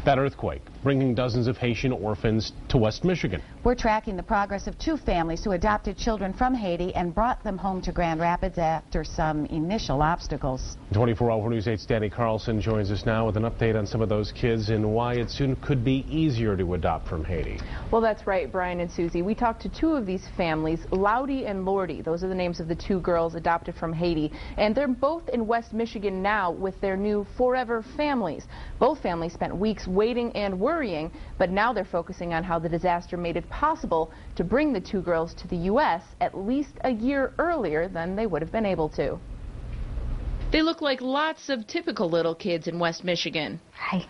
That earthquake bringing dozens of Haitian orphans to West Michigan. We're tracking the progress of two families who adopted children from Haiti and brought them home to Grand Rapids after some initial obstacles. 24-hour News 8's Danny Carlson joins us now with an update on some of those kids and why it soon could be easier to adopt from Haiti. Well, that's right, Brian and Susie. We talked to two of these families, Laudi and Lourdie. Those are the names of the two girls adopted from Haiti. And they're both in West Michigan now with their new forever families. Both families spent weeks waiting and worrying, but now they're focusing on how the disaster made it possible to bring the two girls to the U.S. at least a year earlier than they would have been able to. They look like lots of typical little kids in West Michigan. Hi.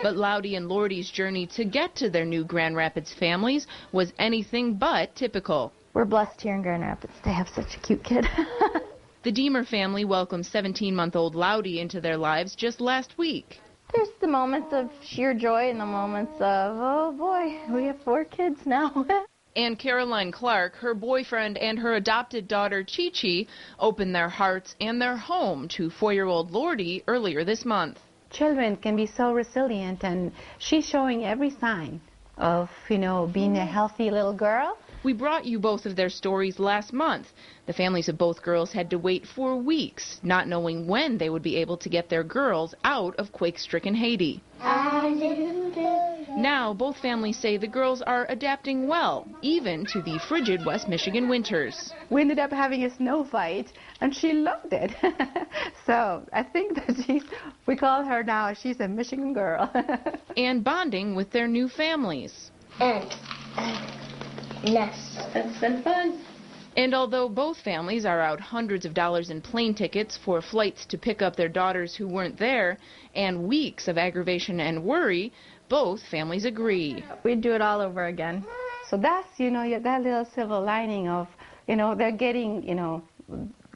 But Laudi and Lourdie's journey to get to their new Grand Rapids families was anything but typical. We're blessed here in Grand Rapids to have such a cute kid. The Deemer family welcomed 17-month-old Laudi into their lives just last week. There's the moments of sheer joy and the moments of, oh boy, we have 4 kids now. And Caroline Clark, her boyfriend, and her adopted daughter Chi-Chi opened their hearts and their home to 4-year-old Lourdie earlier this month. Children can be so resilient, and she's showing every sign of, being a healthy little girl. We brought you both of their stories last month. The families of both girls had to wait for weeks, not knowing when they would be able to get their girls out of quake-stricken Haiti. Now, both families say the girls are adapting well, even to the frigid West Michigan winters. We ended up having a snow fight, and she loved it. So I think that we call her now, she's a Michigan girl. And bonding with their new families. Yes, that's been fun. And although both families are out hundreds of dollars in plane tickets for flights to pick up their daughters who weren't there, and weeks of aggravation and worry, both families agree. We'd do it all over again. So that's, that little silver lining of, they're getting,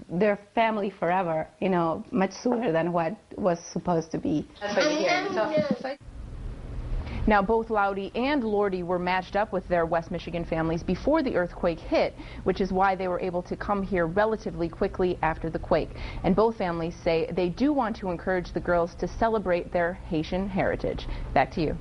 their family forever, much sooner than what was supposed to be. That's what you hear. Now, both Laudi and Lourdie were matched up with their West Michigan families before the earthquake hit, which is why they were able to come here relatively quickly after the quake. And both families say they do want to encourage the girls to celebrate their Haitian heritage. Back to you.